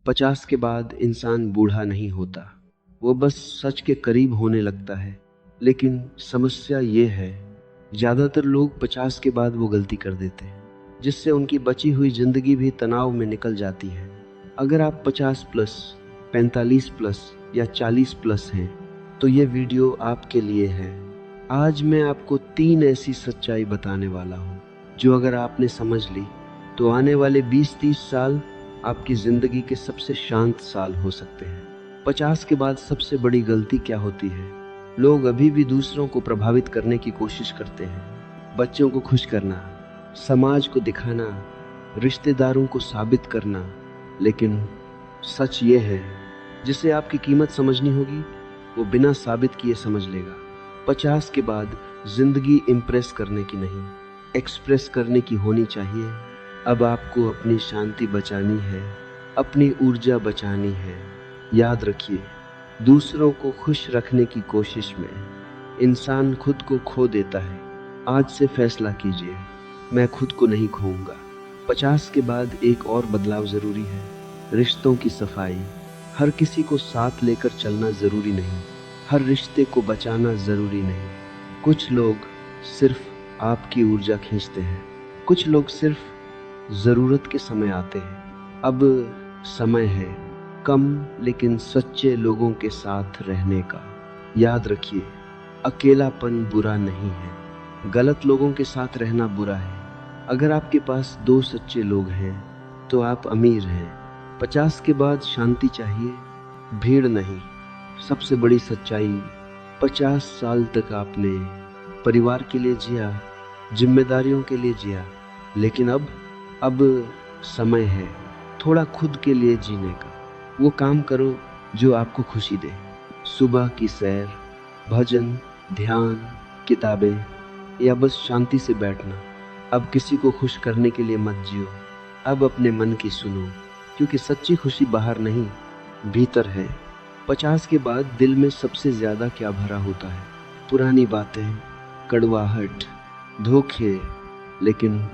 50 के बाद इंसान बूढ़ा नहीं होता, वो बस सच के करीब होने लगता है। लेकिन समस्या ये है, ज़्यादातर लोग 50 के बाद वो गलती कर देते हैं जिससे उनकी बची हुई ज़िंदगी भी तनाव में निकल जाती है। अगर आप 50 प्लस, 45 प्लस या 40 प्लस हैं तो ये वीडियो आपके लिए है। आज मैं आपको 3 ऐसी सच्चाई बताने वाला हूँ जो अगर आपने समझ ली तो आने वाले 20-30 साल आपकी ज़िंदगी के सबसे शांत साल हो सकते हैं। 50 के बाद सबसे बड़ी गलती क्या होती है? लोग अभी भी दूसरों को प्रभावित करने की कोशिश करते हैं। बच्चों को खुश करना, समाज को दिखाना, रिश्तेदारों को साबित करना। लेकिन सच ये है, जिसे आपकी कीमत समझनी होगी वो बिना साबित किए समझ लेगा। 50 के बाद जिंदगी इम्प्रेस करने की नहीं, एक्सप्रेस करने की होनी चाहिए। अब आपको अपनी शांति बचानी है, अपनी ऊर्जा बचानी है। याद रखिए, दूसरों को खुश रखने की कोशिश में इंसान खुद को खो देता है। आज से फैसला कीजिए, मैं खुद को नहीं खोऊंगा। 50 के बाद एक और बदलाव ज़रूरी है, रिश्तों की सफाई। हर किसी को साथ लेकर चलना ज़रूरी नहीं, हर रिश्ते को बचाना ज़रूरी नहीं। कुछ लोग सिर्फ आपकी ऊर्जा खींचते हैं, कुछ लोग सिर्फ ज़रूरत के समय आते हैं। अब समय है कम लेकिन सच्चे लोगों के साथ रहने का। याद रखिए, अकेलापन बुरा नहीं है, गलत लोगों के साथ रहना बुरा है। अगर आपके पास 2 सच्चे लोग हैं तो आप अमीर हैं। 50 के बाद शांति चाहिए, भीड़ नहीं। सबसे बड़ी सच्चाई, 50 साल तक आपने परिवार के लिए जिया, जिम्मेदारियों के लिए जिया, लेकिन अब समय है थोड़ा खुद के लिए जीने का। वो काम करो जो आपको खुशी दे, सुबह की सैर, भजन, ध्यान, किताबें या बस शांति से बैठना। अब किसी को खुश करने के लिए मत जियो, अब अपने मन की सुनो, क्योंकि सच्ची खुशी बाहर नहीं भीतर है। 50 के बाद दिल में सबसे ज़्यादा क्या भरा होता है? पुरानी बातें, कड़वाहट, धोखे। लेकिन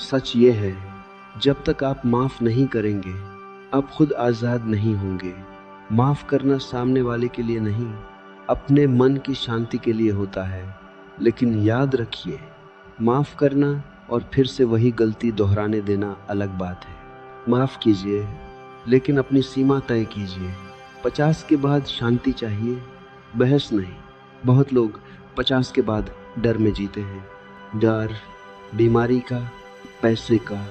सच ये है, जब तक आप माफ़ नहीं करेंगे आप खुद आज़ाद नहीं होंगे। माफ़ करना सामने वाले के लिए नहीं, अपने मन की शांति के लिए होता है। लेकिन याद रखिए, माफ़ करना और फिर से वही गलती दोहराने देना अलग बात है। माफ़ कीजिए लेकिन अपनी सीमा तय कीजिए। 50 के बाद शांति चाहिए, बहस नहीं। बहुत लोग 50 के बाद डर में जीते हैं, डर बीमारी का, पैसे का,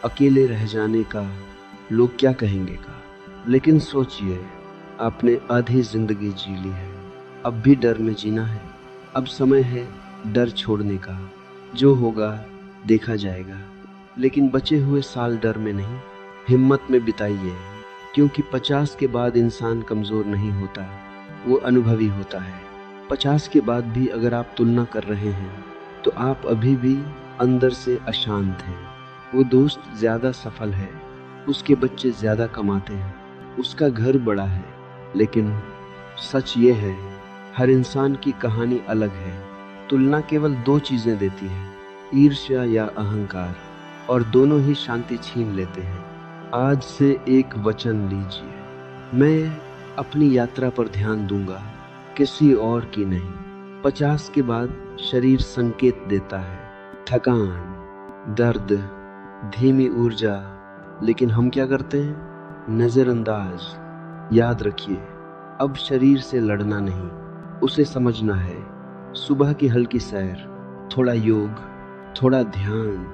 अकेले रह जाने का, लोग क्या कहेंगे का। लेकिन सोचिए, आपने आधी जिंदगी जी ली है, अब भी डर में जीना है। अब समय है डर छोड़ने का, जो होगा देखा जाएगा। लेकिन बचे हुए साल डर में नहीं, हिम्मत में बिताइए, क्योंकि 50 के बाद इंसान कमज़ोर नहीं होता, वो अनुभवी होता है। 50 के बाद भी अगर आप तुलना कर रहे हैं तो आप अभी भी अंदर से अशांत हैं। वो दोस्त ज़्यादा सफल है, उसके बच्चे ज़्यादा कमाते हैं, उसका घर बड़ा है। लेकिन सच ये है, हर इंसान की कहानी अलग है। तुलना केवल 2 चीज़ें देती है, ईर्ष्या या अहंकार, और दोनों ही शांति छीन लेते हैं। आज से एक वचन लीजिए, मैं अपनी यात्रा पर ध्यान दूंगा, किसी और की नहीं। 50 के बाद शरीर संकेत देता है, थकान, दर्द, धीमी ऊर्जा। लेकिन हम क्या करते हैं? नज़रअंदाज। याद रखिए, अब शरीर से लड़ना नहीं, उसे समझना है। सुबह की हल्की सैर, थोड़ा योग, थोड़ा ध्यान,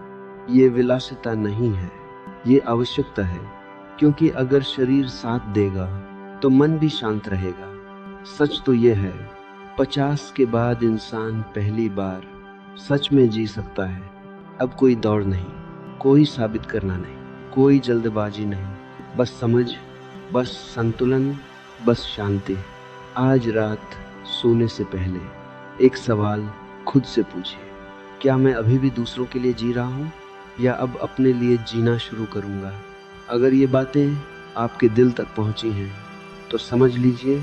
ये विलासिता नहीं है, ये आवश्यकता है। क्योंकि अगर शरीर साथ देगा तो मन भी शांत रहेगा। सच तो ये है, 50 के बाद इंसान पहली बार सच में जी सकता है। अब कोई दौड़ नहीं, कोई साबित करना नहीं, कोई जल्दबाजी नहीं, बस समझ, बस संतुलन, बस शांति। आज रात सोने से पहले एक सवाल खुद से पूछिए, क्या मैं अभी भी दूसरों के लिए जी रहा हूँ या अब अपने लिए जीना शुरू करूँगा? अगर ये बातें आपके दिल तक पहुँची हैं तो समझ लीजिए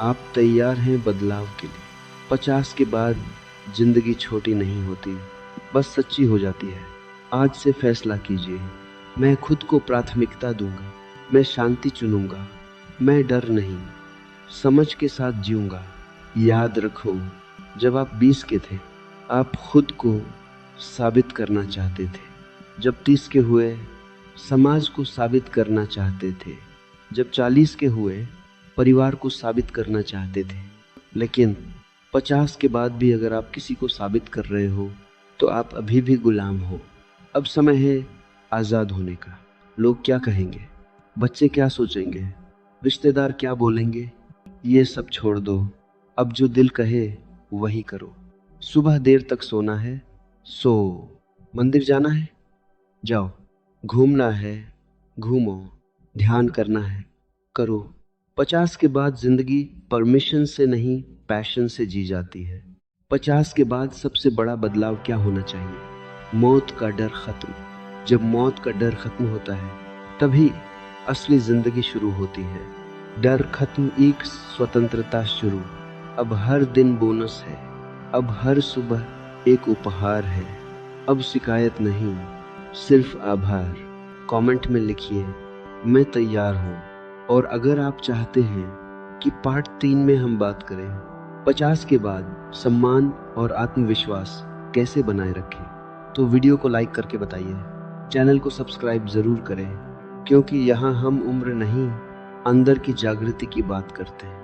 आप तैयार हैं बदलाव के लिए। 50 के बाद जिंदगी छोटी नहीं होती, बस सच्ची हो जाती है। आज से फैसला कीजिए, मैं खुद को प्राथमिकता दूंगा, मैं शांति चुनूंगा, मैं डर नहीं, समझ के साथ जीऊंगा। याद रखो, जब आप 20 के थे, आप खुद को साबित करना चाहते थे। जब 30 के हुए, समाज को साबित करना चाहते थे। जब 40 के हुए, परिवार को साबित करना चाहते थे। लेकिन 50 के बाद भी अगर आप किसी को साबित कर रहे हो तो आप अभी भी गुलाम हो। अब समय है आज़ाद होने का। लोग क्या कहेंगे, बच्चे क्या सोचेंगे, रिश्तेदार क्या बोलेंगे, ये सब छोड़ दो। अब जो दिल कहे वही करो। सुबह देर तक सोना है, सो। मंदिर जाना है, जाओ। घूमना है, घूमो। ध्यान करना है, करो। 50 के बाद जिंदगी परमिशन से नहीं, पैशन से जी जाती है। 50 के बाद सबसे बड़ा बदलाव क्या होना चाहिए? मौत का डर खत्म। जब मौत का डर खत्म होता है, तभी असली जिंदगी शुरू होती है। डर खत्म, एक स्वतंत्रता शुरू। अब हर दिन बोनस है, अब हर सुबह एक उपहार है। अब शिकायत नहीं, सिर्फ आभार। कमेंट में लिखिए, मैं तैयार हूँ। और अगर आप चाहते हैं कि पार्ट 3 में हम बात करें 50 के बाद सम्मान और आत्मविश्वास कैसे बनाए रखें, तो वीडियो को लाइक करके बताइए। चैनल को सब्सक्राइब ज़रूर करें, क्योंकि यहाँ हम उम्र नहीं, अंदर की जागृति की बात करते हैं।